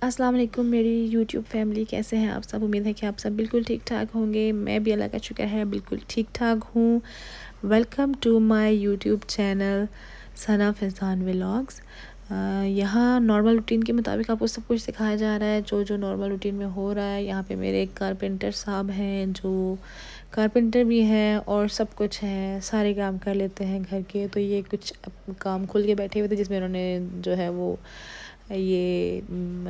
अस्सलाम वालेकुम मेरी यूट्यूब फैमिली, कैसे हैं आप सब। उम्मीद है कि आप सब बिल्कुल ठीक ठाक होंगे। मैं भी अल्लाह का शुक्र है बिल्कुल ठीक ठाक हूँ। Welcome to my YouTube channel Sana Faizan vlogs. यहाँ नॉर्मल रूटीन के मुताबिक आपको सब कुछ सिखाया जा रहा है जो जो नॉर्मल रूटीन में हो रहा है। यहाँ पे मेरे एक कारपेंटर साहब हैं जो कारपेंटर भी हैं और सब कुछ हैं, सारे काम कर लेते हैं घर के। तो ये कुछ काम खुल के बैठे हुए थे जिसमें उन्होंने जो है वो ये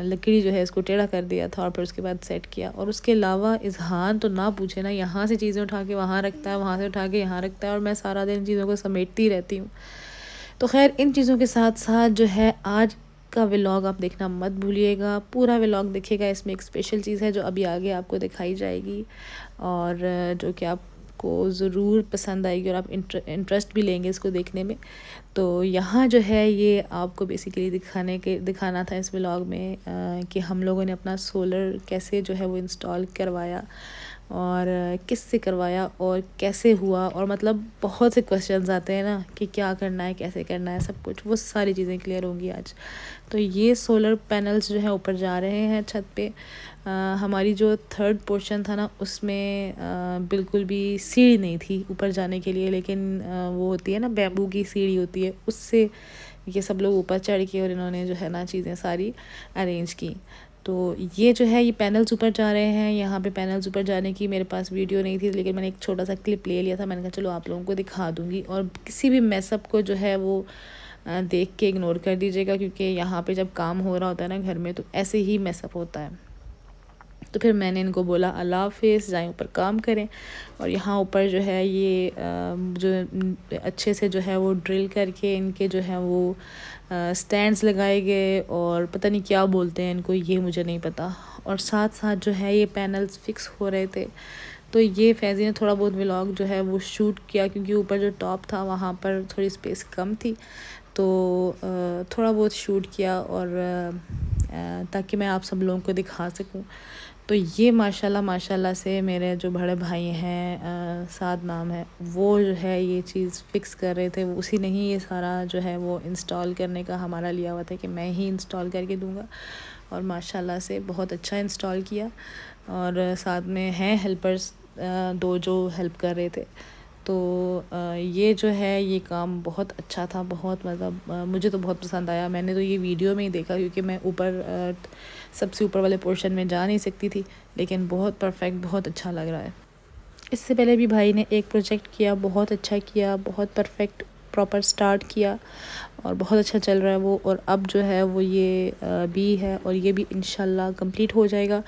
लकड़ी जो है इसको टेढ़ा कर दिया था और फिर उसके बाद सेट किया। और उसके अलावा इज़हान तो ना पूछे ना, यहाँ से चीज़ें उठा के वहाँ रखता है, वहाँ से उठा के यहाँ रखता है और मैं सारा दिन इन चीज़ों को समेटती रहती हूँ। तो खैर इन चीज़ों के साथ साथ जो है आज का व्लॉग आप देखना मत भूलिएगा, पूरा व्लॉग देखिएगा। इसमें एक स्पेशल चीज़ है जो अभी आगे आपको दिखाई जाएगी और जो कि आपको ज़रूर पसंद आएगी और आप इंटरेस्ट भी लेंगे इसको देखने में। तो यहाँ जो है ये आपको बेसिकली दिखाना था इस व्लॉग में कि हम लोगों ने अपना सोलर कैसे जो है वो इंस्टॉल करवाया और किससे करवाया और कैसे हुआ। और मतलब बहुत से क्वेश्चंस आते हैं ना कि क्या करना है, कैसे करना है, सब कुछ वो सारी चीज़ें क्लियर होंगी आज। तो ये सोलर पैनल्स जो है ऊपर जा रहे हैं छत पे। हमारी जो थर्ड पोर्शन था ना उसमें बिल्कुल भी सीढ़ी नहीं थी ऊपर जाने के लिए, लेकिन वो होती है ना बैम्बू की सीढ़ी होती है, उससे ये सब लोग ऊपर चढ़ के और इन्होंने जो है ना चीज़ें सारी अरेंज की। तो ये जो है ये पैनल्स ऊपर जा रहे हैं। यहाँ पे पैनल्स ऊपर जाने की मेरे पास वीडियो नहीं थी, लेकिन मैंने एक छोटा सा क्लिप ले लिया था। मैंने कहा चलो आप लोगों को दिखा दूँगी और किसी भी मैसअप को जो है वो देख के इग्नोर कर दीजिएगा, क्योंकि यहाँ पे जब काम हो रहा होता है ना घर में तो ऐसे ही मैसअप होता है। तो फिर मैंने इनको बोला अल्लाह हाफ़िज़, जाएँ ऊपर काम करें। और यहाँ ऊपर जो है ये जो अच्छे से जो है वो ड्रिल करके इनके जो है वो स्टैंड्स लगाए गए और पता नहीं क्या बोलते हैं इनको, ये मुझे नहीं पता। और साथ साथ जो है ये पैनल्स फिक्स हो रहे थे। तो ये फैज़ी ने थोड़ा बहुत व्लॉग जो है वो शूट किया, क्योंकि ऊपर जो टॉप था वहाँ पर थोड़ी स्पेस कम थी। तो थोड़ा बहुत शूट किया और ताकि मैं आप सब लोगों को दिखा सकूं। तो ये माशाल्लाह से मेरे जो बड़े भाई हैं साद नाम है, वो जो है ये चीज़ फ़िक्स कर रहे थे। उसी ने ही ये सारा जो है वो इंस्टॉल करने का हमारा लिया हुआ था कि मैं ही इंस्टॉल करके दूँगा। और माशाल्लाह से बहुत अच्छा इंस्टॉल किया। और साथ में हैं हेल्पर्स दो जो हेल्प कर रहे थे। तो ये जो है ये काम बहुत अच्छा था, बहुत मतलब मुझे तो बहुत पसंद आया। मैंने तो ये वीडियो में ही देखा क्योंकि मैं ऊपर सबसे ऊपर वाले पोर्शन में जा नहीं सकती थी, लेकिन बहुत परफेक्ट, बहुत अच्छा लग रहा है। इससे पहले भी भाई ने एक प्रोजेक्ट किया, बहुत अच्छा किया, बहुत परफेक्ट प्रॉपर स्टार्ट किया और बहुत अच्छा चल रहा है वो। और अब जो है वो ये भी है और ये भी इंशाल्लाह कंप्लीट हो जाएगा।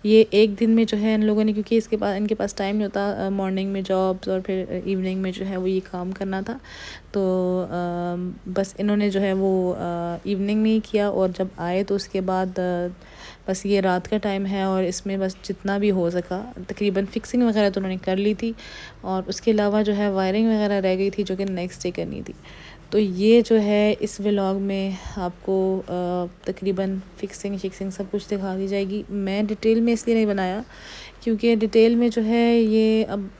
ये एक दिन में जो है इन लोगों ने, क्योंकि इनके पास टाइम नहीं होता, मॉर्निंग में जॉब्स और फिर इवनिंग में जो है वो ये काम करना था। तो बस इन्होंने जो है वो इवनिंग में ही किया और जब आए तो उसके बाद बस ये रात का टाइम है और इसमें बस जितना भी हो सका तकरीबन फिक्सिंग वगैरह तो उन्होंने कर ली थी। और उसके अलावा जो है वायरिंग वगैरह रह गई थी जो कि नेक्स्ट डे करनी थी। तो ये जो है इस व्लॉग में आपको तकरीबन फिक्सिंग सब कुछ दिखा दी जाएगी। मैं डिटेल में इसलिए नहीं बनाया क्योंकि डिटेल में जो है ये अब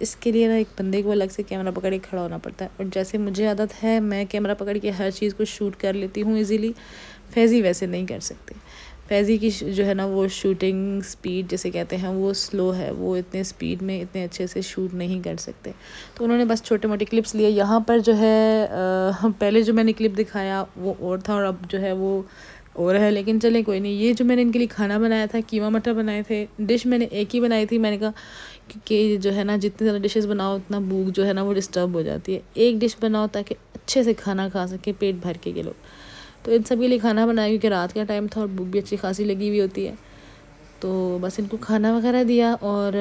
इसके लिए ना एक बंदे को अलग से कैमरा पकड़ के खड़ा होना पड़ता है। और जैसे मुझे आदत है मैं कैमरा पकड़ के हर चीज़ को शूट कर लेती हूँ ईज़िली, फैज़ी वैसे नहीं कर सकते। फैज़ी की जो है ना वो शूटिंग स्पीड जिसे कहते हैं वो स्लो है, वो इतने स्पीड में इतने अच्छे से शूट नहीं कर सकते। तो उन्होंने बस छोटे मोटे क्लिप्स लिए। यहाँ पर जो है पहले जो मैंने क्लिप दिखाया वो और था और अब जो है वो और है, लेकिन चले कोई नहीं। ये जो मैंने इनके लिए खाना बनाया था, कीमा मटर बनाए थे। डिश मैंने एक ही बनाई थी। मैंने कहा कि जो है ना जितनी ज़्यादा डिशेस बनाओ उतना भूख जो है ना वो डिस्टर्ब हो जाती है। एक डिश बनाओ ताकि अच्छे से खाना खा सके पेट भर के लोग। तो इन सब के लिए खाना बनाया क्योंकि रात का टाइम था और भूख भी अच्छी खासी लगी हुई होती है। तो बस इनको खाना वगैरह दिया। और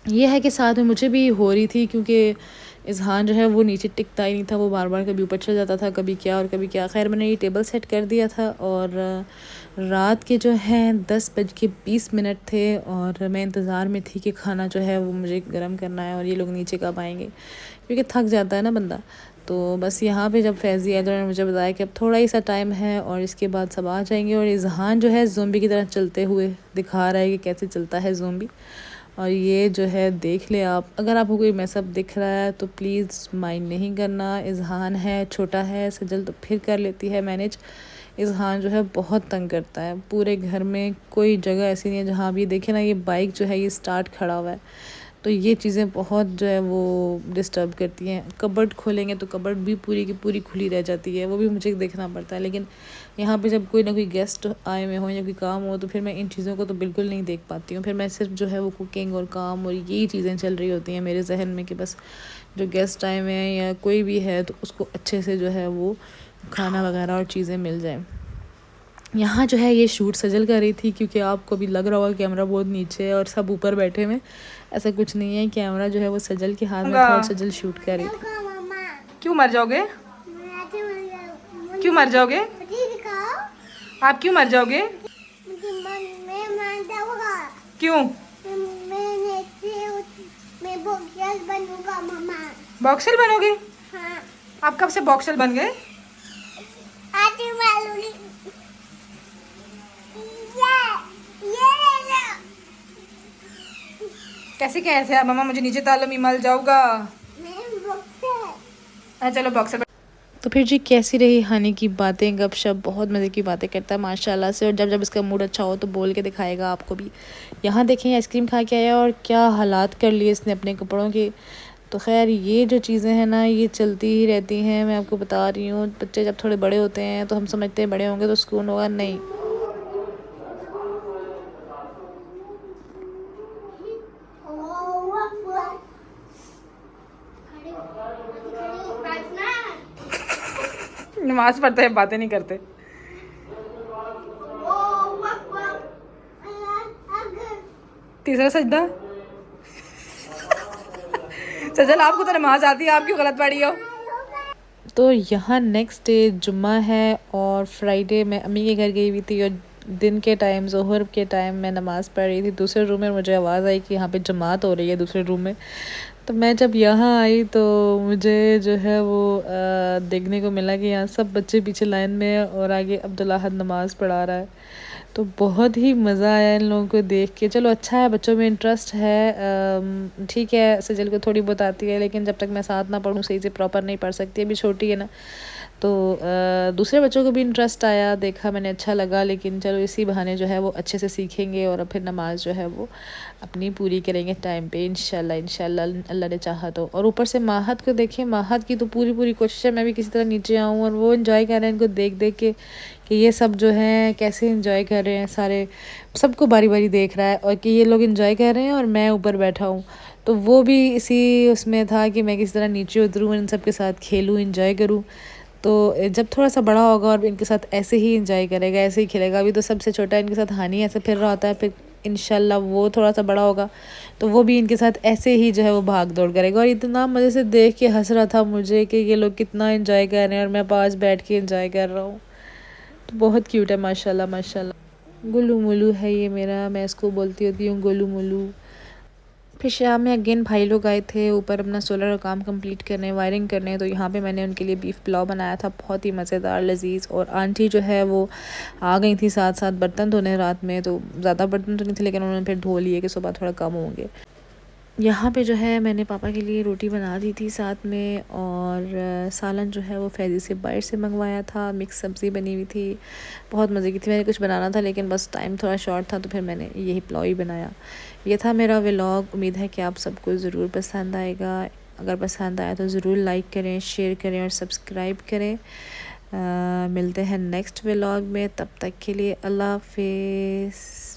ये है कि साथ में मुझे भी हो रही थी क्योंकि इज़हान जो है वो नीचे टिकता ही नहीं था, वो बार बार कभी ऊपर चल जाता था, कभी क्या और कभी क्या। खैर मैंने ये टेबल सेट कर दिया था और रात के जो हैं 10:20 थे और मैं इंतज़ार में थी कि खाना जो है वो मुझे गर्म करना है और ये लोग नीचे कब आएंगे, क्योंकि थक जाता है ना बंदा। तो बस यहाँ पे जब फैज़ी आए तो उन्होंने मुझे बताया कि अब थोड़ा ही सा टाइम है और इसके बाद सब आ जाएंगे। और इज़हान जो है ज़ोंबी की तरह चलते हुए दिखा रहा है कि कैसे चलता है ज़ोंबी। और ये जो है देख ले आप, अगर आपको कोई मैसअप दिख रहा है तो प्लीज़ माइंड नहीं करना। इज़हान है, छोटा है, सजल तो फिर कर लेती है मैनेज। इज़हान जो है बहुत तंग करता है। पूरे घर में कोई जगह ऐसी नहीं है जहाँ भी देखे ना ये बाइक जो है ये स्टार्ट खड़ा हुआ है। तो ये चीज़ें बहुत जो है वो डिस्टर्ब करती हैं। कबर्ड खोलेंगे तो कबर्ड भी पूरी की पूरी खुली रह जाती है, वो भी मुझे देखना पड़ता है। लेकिन यहाँ पे जब कोई ना कोई गेस्ट आए हुए हों या कोई काम हो तो फिर मैं इन चीज़ों को तो बिल्कुल नहीं देख पाती हूँ। फिर मैं सिर्फ जो है वो कुकिंग और काम और यही चीज़ें चल रही होती हैं मेरे जहन में कि बस जो गेस्ट आए हुए हैं या कोई भी है तो उसको अच्छे से जो है वो खाना वगैरह और चीज़ें मिल जाएँ। यहाँ जो है ये शूट सजल कर रही थी, क्योंकि आपको भी लग रहा होगा कैमरा बहुत नीचे है और सब ऊपर बैठे हुए। ऐसा कुछ नहीं है, कैमरा जो है वो सजल के हाथ में था और सजल शूट कर रही थी। क्यों मर जाओगे? क्यों मर जाओगे? आप क्यों मर जाओगे? क्यों? मैं बॉक्सर बनूंगा मामा। बॉक्सर बनोगे? हाँ। आप कब से बॉक्सर बन गए? आती मालूम ये ले लो। कैसे आप मामा मुझे नीचे तालो, मैं मर जाऊंगा। मैं बॉक्सर। चलो बॉक्सर। तो फिर जी कैसी रही हानि की बातें, गपशप, बहुत मज़े की बातें करता है माशाल्लाह से। और जब जब इसका मूड अच्छा हो तो बोल के दिखाएगा आपको भी। यहाँ देखें आइसक्रीम खा के आया और क्या हालात कर लिए इसने अपने कपड़ों के। तो खैर ये जो चीज़ें हैं ना ये चलती ही रहती हैं, मैं आपको बता रही हूँ। बच्चे जब थोड़े बड़े होते हैं तो हम समझते हैं बड़े होंगे तो सुकून होगा, नहीं। नमाज पढ़ते हैं, बातें नहीं करते। तीसरा सजदा। सजल आपको तो नमाज आती है, आप क्यों गलत पढ़ी हो? तो यहाँ नेक्स्ट डे जुम्मा है और फ्राइडे मैं अम्मी के घर गई हुई थी और दिन के टाइम ज़ोहर के टाइम मैं नमाज़ पढ़ रही थी दूसरे रूम में। मुझे आवाज़ आई कि यहाँ पे जमात हो रही है दूसरे रूम में। तो मैं जब यहाँ आई तो मुझे जो है वो देखने को मिला कि यहाँ सब बच्चे पीछे लाइन में है और आगे अब्दुल अहद नमाज़ पढ़ा रहा है। तो बहुत ही मज़ा आया इन लोगों को देख के। चलो अच्छा है, बच्चों में इंटरेस्ट है, ठीक है। सजल को थोड़ी बहुत आती है लेकिन जब तक मैं साथ ना पढ़ूँ सही से प्रॉपर नहीं पढ़ सकती, अभी छोटी है ना। तो दूसरे बच्चों को भी इंटरेस्ट आया, देखा मैंने, अच्छा लगा। लेकिन चलो इसी बहाने जो है वो अच्छे से सीखेंगे और फिर नमाज जो है वो अपनी पूरी करेंगे टाइम पे इंशाल्लाह इंशाल्लाह, अल्लाह ने चाहा तो। और ऊपर से माहद को देखें, माहद की तो पूरी पूरी कोशिश है मैं भी किसी तरह नीचे आऊँ और वो इन्जॉय कर रहे हैं इनको देख देख के कि ये सब जो हैं कैसे इन्जॉय कर रहे हैं। सारे सबको बारी बारी देख रहा है और कि ये लोग इन्जॉय कर रहे हैं और मैं ऊपर बैठा हूँ। तो वो भी इसी उसमें था कि मैं किसी तरह नीचे उतरूँ, इन सब के साथ खेलूँ, इन्जॉय करूँ। तो जब थोड़ा सा बड़ा होगा और इनके साथ ऐसे ही इंजॉय करेगा, ऐसे ही खेलेगा। अभी तो सबसे छोटा इनके साथ हानि ऐसे फिर रहा होता है, फिर इंशाल्लाह वो थोड़ा सा बड़ा होगा तो वो भी इनके साथ ऐसे ही जो है वो भाग दौड़ करेगा। और इतना मज़े से देख के हंस रहा था मुझे कि ये लोग कितना इंजॉय कर रहे हैं और मैं पास बैठ के इंजॉय कर रहा हूँ। तो बहुत क्यूट है माशाल्लाह माशाल्लाह। गुल्लू मुल्लू है ये मेरा, मैं इसको बोलती होती हूँ गुल्लू मुल्लू। फिर शाम में अगेन भाई लोग आए थे ऊपर अपना सोलर का काम कंप्लीट करने, वायरिंग करने। तो यहाँ पे मैंने उनके लिए बीफ पुलाव बनाया था, बहुत ही मज़ेदार लजीज़। और आंटी जो है वो आ गई थी साथ साथ बर्तन धोने रात में। तो ज़्यादा बर्तन तो नहीं थे लेकिन उन्होंने फिर धो लिए कि सुबह थोड़ा कम होंगे। यहाँ पे जो है मैंने पापा के लिए रोटी बना दी थी साथ में, और सालन जो है वो फैज़ी से बाहर से मंगवाया था। मिक्स सब्ज़ी बनी हुई थी, बहुत मज़े की थी। मैंने कुछ बनाना था लेकिन बस टाइम थोड़ा शॉर्ट था तो फिर मैंने यही पुलाव ही बनाया। ये था मेरा व्लॉग, उम्मीद है कि आप सबको ज़रूर पसंद आएगा। अगर पसंद आया तो ज़रूर लाइक करें, शेयर करें और सब्सक्राइब करें। मिलते हैं नेक्स्ट व्लॉग में, तब तक के लिए अल्लाह हाफ़िज़।